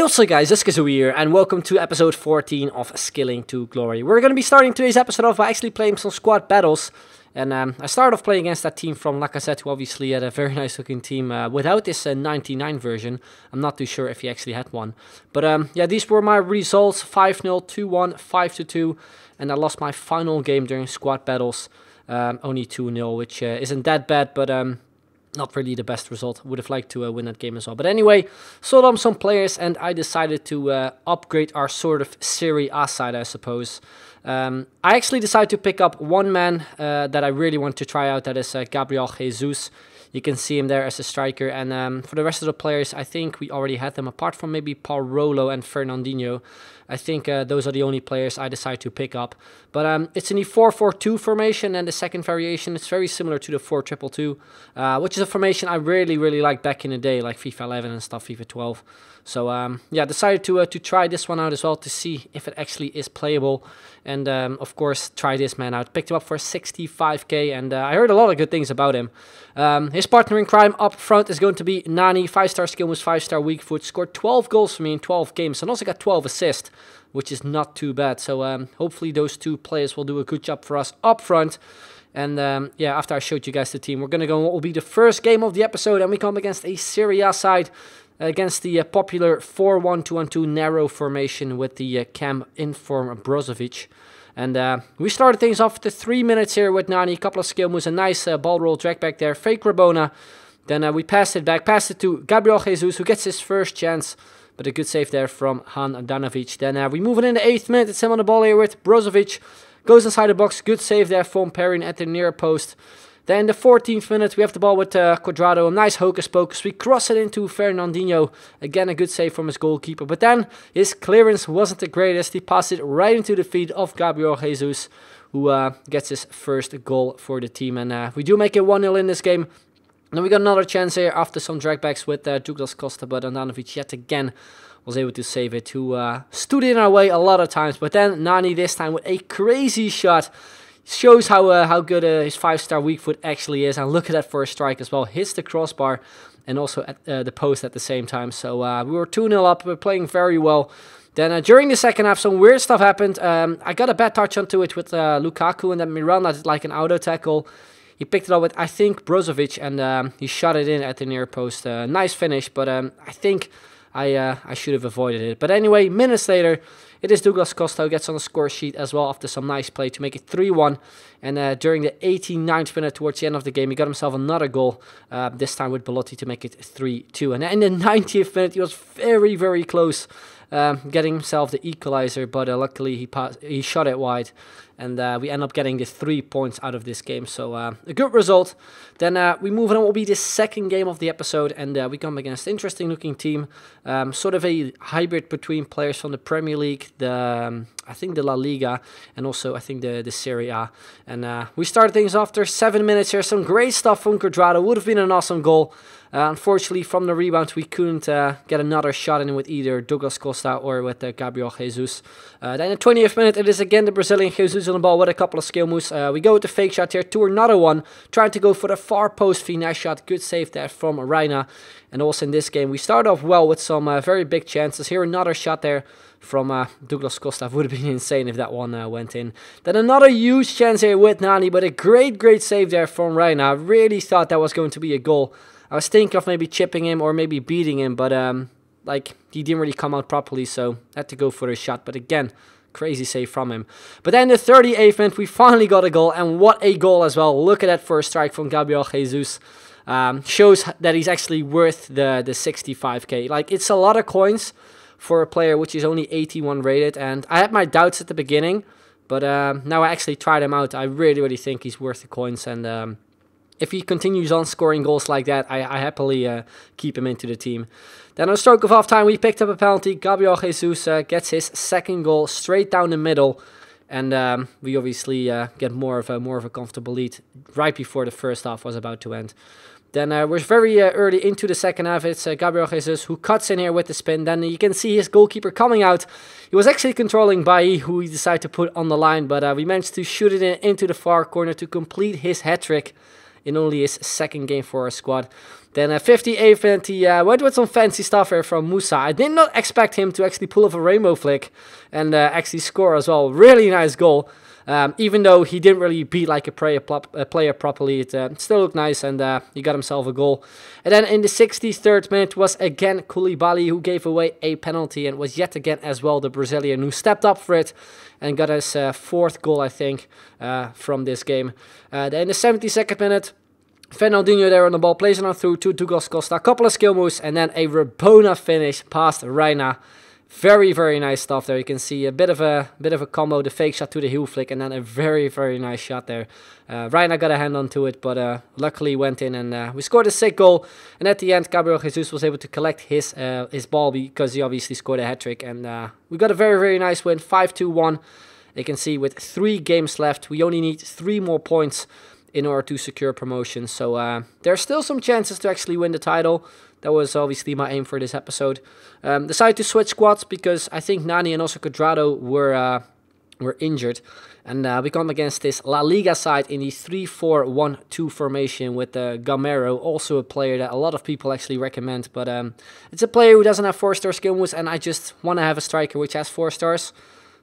What's up guys, this is Kazooie here and welcome to episode 14 of Skilling to Glory. We're going to be starting today's episode off by actually playing some squad battles. And I started off playing against that team from Lacazette, who obviously had a very nice looking team without this 99 version. I'm not too sure if he actually had one. But yeah, these were my results: 5-0, 2-1, 5-2. And I lost my final game during squad battles, only 2-0, which isn't that bad, but not really the best result. Would have liked to win that game as well. But anyway, sold on some players and I decided to upgrade our sort of Serie A side, I suppose. I actually decided to pick up one man that I really want to try out. That is Gabriel Jesus. You can see him there as a striker. And for the rest of the players, I think we already had them, apart from maybe Parolo and Fernandinho. I think those are the only players I decided to pick up. But it's in the 4-4-2 formation, and the second variation is very similar to the 4-2-2, which is a formation I really liked back in the day, like FIFA 11 and stuff, FIFA 12. So yeah, decided to try this one out as well to see if it actually is playable. And of course, try this man out. Picked him up for 65k, and I heard a lot of good things about him. His partner in crime up front is going to be Nani. 5-star skill moves, 5-star weak foot. Scored 12 goals for me in 12 games, and also got 12 assists, which is not too bad. So hopefully those two players will do a good job for us up front. And yeah, after I showed you guys the team, we're going to go on what will be the first game of the episode, and we come against a Serie A side, against the popular 4-1-2-1-2 narrow formation with the cam inform Brozovic. And we started things off after 3 minutes here with Nani. A couple of skill moves, a nice ball roll drag back there, fake Rabona. Then we passed it back, passed it to Gabriel Jesus, who gets his first chance. But a good save there from Han Danovic. Then we move it in the 8th minute. It's him on the ball here with Brozovic. Goes inside the box. Good save there from Perrin at the near post. Then in the 14th minute, we have the ball with Quadrado. A nice hocus pocus. We cross it into Fernandinho. Again, a good save from his goalkeeper. But then his clearance wasn't the greatest. He passed it right into the feet of Gabriel Jesus, who gets his first goal for the team. And we do make it 1-0 in this game. And then we got another chance here after some dragbacks with Douglas Costa. But Andanovic yet again was able to save it, who stood in our way a lot of times. But then Nani this time with a crazy shot. Shows how good his 5-star weak foot actually is. And look at that first strike as well. Hits the crossbar and also at the post at the same time. So we were 2-0 up. We were playing very well. Then during the second half, some weird stuff happened. I got a bad touch onto it with Lukaku, and then Miranda did like an auto tackle. He picked it up with, I think, Brozovic, and he shot it in at the near post. Nice finish, but I think I should have avoided it. But anyway, minutes later, it is Douglas Costa who gets on the score sheet as well after some nice play to make it 3-1. And during the 89th minute, towards the end of the game, he got himself another goal, this time with Belotti to make it 3-2. And in the 90th minute, he was very close, getting himself the equalizer, but luckily he shot it wide. And we end up getting the 3 points out of this game. So a good result. Then we move on. What will be the second game of the episode. And we come against an interesting looking team. Sort of a hybrid between players from the Premier League, I think the La Liga, and also I think the Serie A. And we started things after 7 minutes here. Some great stuff from Quadrado. Would have been an awesome goal. Unfortunately, from the rebound, we couldn't get another shot in with either Douglas Costa or with Gabriel Jesus. Then in the 20th minute, it is again the Brazilian Jesus on the ball with a couple of skill moves. We go with the fake shot here to another one, trying to go for the far post finesse shot. Good save there from Reina. And also in this game, we start off well with some very big chances. Here another shot there from Douglas Costa. Would have been insane if that one went in. Then another huge chance here with Nani, but a great save there from Reina. I really thought that was going to be a goal. I was thinking of maybe chipping him or maybe beating him, but like he didn't really come out properly, so had to go for a shot. But again, crazy save from him. But then the 38th minute, we finally got a goal, and what a goal as well. Look at that first strike from Gabriel Jesus. Shows that he's actually worth the 65k. Like, it's a lot of coins for a player which is only 81 rated, and I had my doubts at the beginning, but now I actually tried him out. I really think he's worth the coins, and if he continues on scoring goals like that, I happily keep him into the team. Then on a stroke of half time, we picked up a penalty. Gabriel Jesus gets his second goal straight down the middle. And we obviously get more of a comfortable lead right before the first half was about to end. Then we're very early into the second half. It's Gabriel Jesus who cuts in here with the spin. Then you can see his goalkeeper coming out. He was actually controlling Bailly, who he decided to put on the line. But we managed to shoot it into the far corner to complete his hat-trick in only his second game for our squad. Then 58th minute, he went with some fancy stuff here from Musa. I did not expect him to actually pull off a rainbow flick and actually score as well. Really nice goal. Even though he didn't really beat like a player properly, it still looked nice, and he got himself a goal. And then in the 63rd minute was again Koulibaly who gave away a penalty, and was yet again as well the Brazilian who stepped up for it and got his 4th goal, I think, from this game. Then in the 72nd minute, Fernandinho there on the ball, plays it on through to Douglas Costa. A couple of skill moves, and then a Rabona finish past Reina. Very, very nice stuff there. You can see a bit of a combo, the fake shot to the heel flick, and then a very, very nice shot there. Reina got a hand onto it, but luckily went in, and we scored a sick goal. And at the end, Gabriel Jesus was able to collect his ball because he obviously scored a hat-trick. And we got a very, very nice win, 5-2-1. You can see with 3 games left, we only need 3 more points in order to secure promotion. So there are still some chances to actually win the title. That was obviously my aim for this episode. Decided to switch squads because I think Nani and also Cuadrado were injured. And we come against this La Liga side in the 3-4-1-2 formation with Gamero, also a player that a lot of people actually recommend. But it's a player who doesn't have 4-star skill moves, and I just want to have a striker which has 4 stars.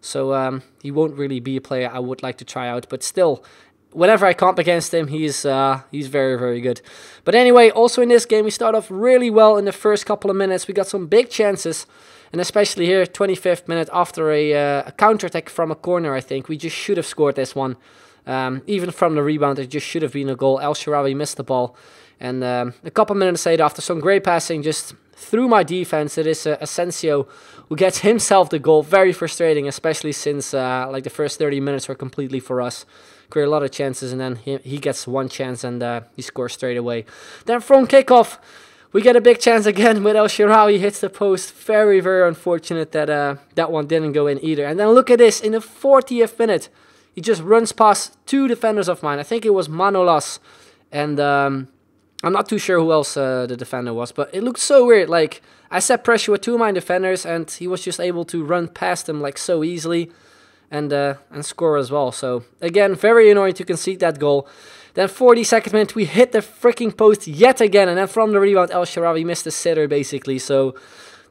So he won't really be a player I would like to try out, but still, whenever I comp against him, he's very, very good. But anyway, also in this game, we start off really well in the first couple of minutes. We got some big chances, and especially here, 25th minute, after a counter-attack from a corner, I think. We just should have scored this one. Even from the rebound, it just should have been a goal. El Shaarawy missed the ball. And a couple minutes later, after some great passing, just through my defense, it is Asensio who gets himself the goal. Very frustrating, especially since like the first 30 minutes were completely for us. Create a lot of chances, and then he gets one chance, and he scores straight away. Then from kickoff, we get a big chance again with El Shaarawy hits the post. Very, very unfortunate that that one didn't go in either. And then look at this, in the 40th minute, he just runs past 2 defenders of mine. I think it was Manolas, and I'm not too sure who else the defender was, but it looked so weird. Like, I set pressure with 2 of my defenders, and he was just able to run past them like so easily. And score as well. So again, very annoying to concede that goal. Then 42nd minute, we hit the freaking post yet again, and then from the rebound, El Shaarawy missed a sitter basically. So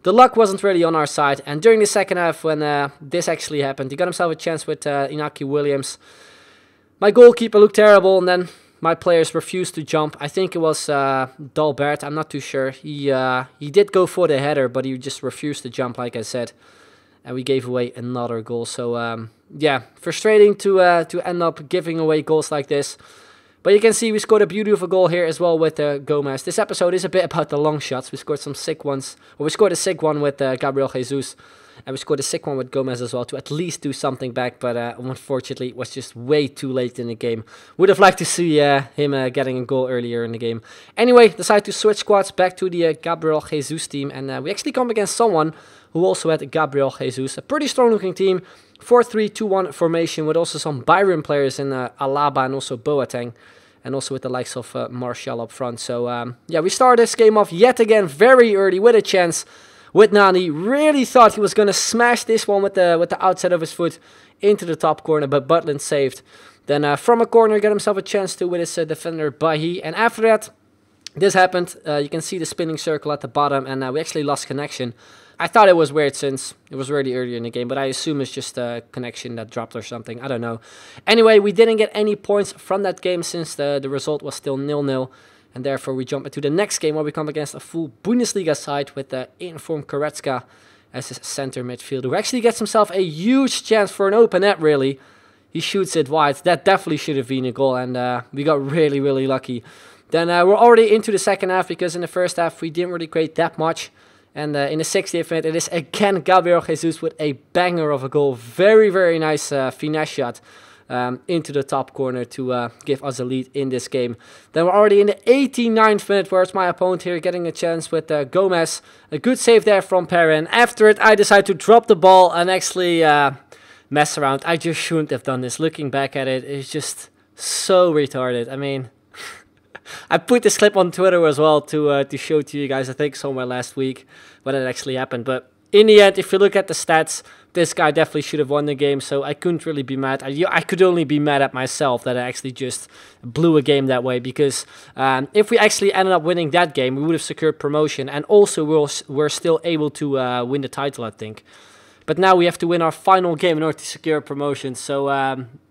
the luck wasn't really on our side. And during the second half, when this actually happened, he got himself a chance with Inaki Williams. My goalkeeper looked terrible, and then my players refused to jump. I think it was Dalbert. I'm not too sure. He did go for the header, but he just refused to jump, like I said. And we gave away another goal. So, yeah, frustrating to end up giving away goals like this. But you can see we scored a beautiful goal here as well with Gomez. This episode is a bit about the long shots. We scored some sick ones. Well, we scored a sick one with Gabriel Jesus. And we scored a sick one with Gomez as well to at least do something back. But unfortunately, it was just way too late in the game. Would have liked to see him getting a goal earlier in the game. Anyway, decided to switch squads back to the Gabriel Jesus team. And we actually come against someone who also had Gabriel Jesus. A pretty strong looking team. 4-3-2-1 formation with also some Byron players in Alaba and also Boateng. And also with the likes of Martial up front. So, yeah, we started this game off yet again very early with a chance. With Nani, really thought he was going to smash this one with the outside of his foot into the top corner, but Butland saved. Then from a corner, got himself a chance to with his defender Bahi. And after that, this happened. You can see the spinning circle at the bottom, and we actually lost connection. I thought it was weird since it was really early in the game, but I assume it's just a connection that dropped or something. I don't know. Anyway, we didn't get any points from that game since the result was still 0-0. And therefore, we jump into the next game where we come against a full Bundesliga side with the informed Goretzka as his center midfielder, who actually gets himself a huge chance for an open net, really. He shoots it wide. That definitely should have been a goal, and we got really, really lucky. Then we're already into the second half because in the first half, we didn't really create that much. And in the 60th minute, it is again Gabriel Jesus with a banger of a goal. Very, very nice finesse shot. Into the top corner to give us a lead in this game. Then we're already in the 89th minute, where it's my opponent here getting a chance with Gomez. A good save there from Perrin. After it, I decide to drop the ball and actually mess around. I just shouldn't have done this. Looking back at it, it's just so retarded. I mean, I put this clip on Twitter as well to show to you guys. I think somewhere last week when it actually happened, but in the end, if you look at the stats, this guy definitely should have won the game, so I couldn't really be mad. I could only be mad at myself that I actually just blew a game that way, because if we actually ended up winning that game, we would have secured promotion, and also we're still able to win the title, I think. But now we have to win our final game in order to secure promotion, so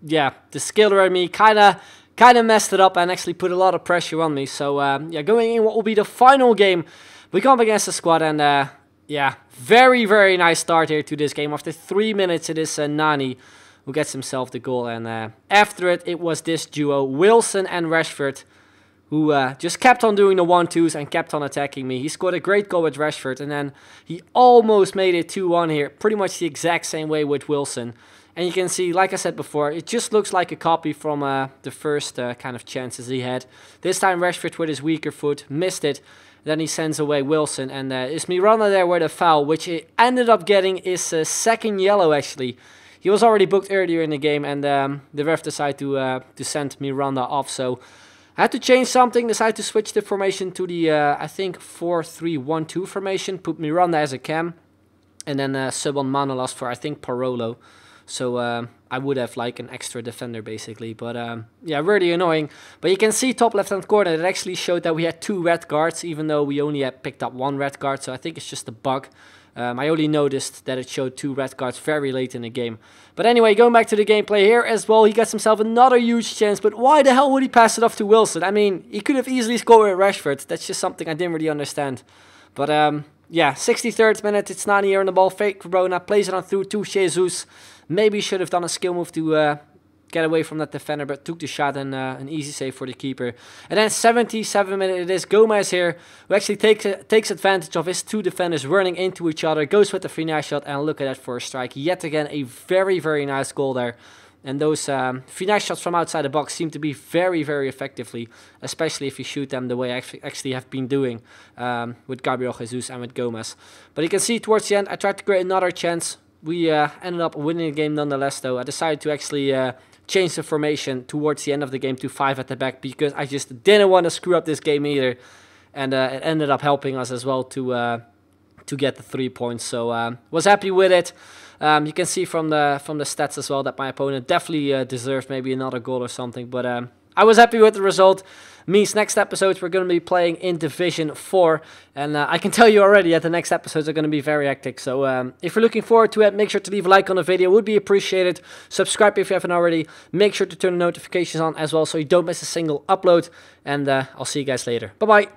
yeah, the skiller and me kind of messed it up and actually put a lot of pressure on me. So yeah, going in what will be the final game, we come up against the squad, and yeah, very, very nice start here to this game. After 3 minutes, it is Nani who gets himself the goal. And after it was this duo, Wilson and Rashford, who just kept on doing the 1-2s and kept on attacking me. He scored a great goal with Rashford, and then he almost made it 2-1 here. Pretty much the exact same way with Wilson. And you can see, like I said before, it just looks like a copy from the first kind of chances he had. This time Rashford with his weaker foot missed it. Then he sends away Wilson, and it's Miranda there with a foul, which he ended up getting his second yellow, actually. He was already booked earlier in the game, and the ref decided to send Miranda off. So I had to change something, decided to switch the formation to the, I think, 4-3-1-2 formation. Put Miranda as a cam, and then sub on Manolas for, I think, Parolo. So I would have like an extra defender basically, but yeah, really annoying. But you can see top left hand corner, it actually showed that we had 2 red cards, even though we only had picked up 1 red card. So I think it's just a bug. I only noticed that it showed 2 red cards very late in the game. But anyway, going back to the gameplay here as well, he gets himself another huge chance. But why the hell would he pass it off to Wilson? I mean, he could have easily scored with Rashford. That's just something I didn't really understand. But yeah, 63rd minute, it's Nani here on the ball, fake Verona, plays it on through to Jesus. Maybe should have done a skill move to get away from that defender, but took the shot, and an easy save for the keeper. And then 77 minutes, it is Gomez here, who actually takes advantage of his 2 defenders running into each other, goes with the finesse shot, and look at that for a strike. Yet again, a very, very nice goal there. And those finesse shots from outside the box seem to be very, very effectively, especially if you shoot them the way I actually have been doing with Gabriel Jesus and with Gomez. But you can see towards the end, I tried to create another chance. We ended up winning the game nonetheless, though. I decided to actually change the formation towards the end of the game to 5 at the back, because I just didn't want to screw up this game either. And it ended up helping us as well to get the 3 points. So was happy with it. You can see from the stats as well that my opponent definitely deserved maybe another goal or something. But I was happy with the result. Means next episodes we're going to be playing in Division 4. And I can tell you already that the next episodes are going to be very hectic. So if you're looking forward to it, make sure to leave a like on the video. It would be appreciated. Subscribe if you haven't already. Make sure to turn the notifications on as well so you don't miss a single upload. And I'll see you guys later. Bye-bye.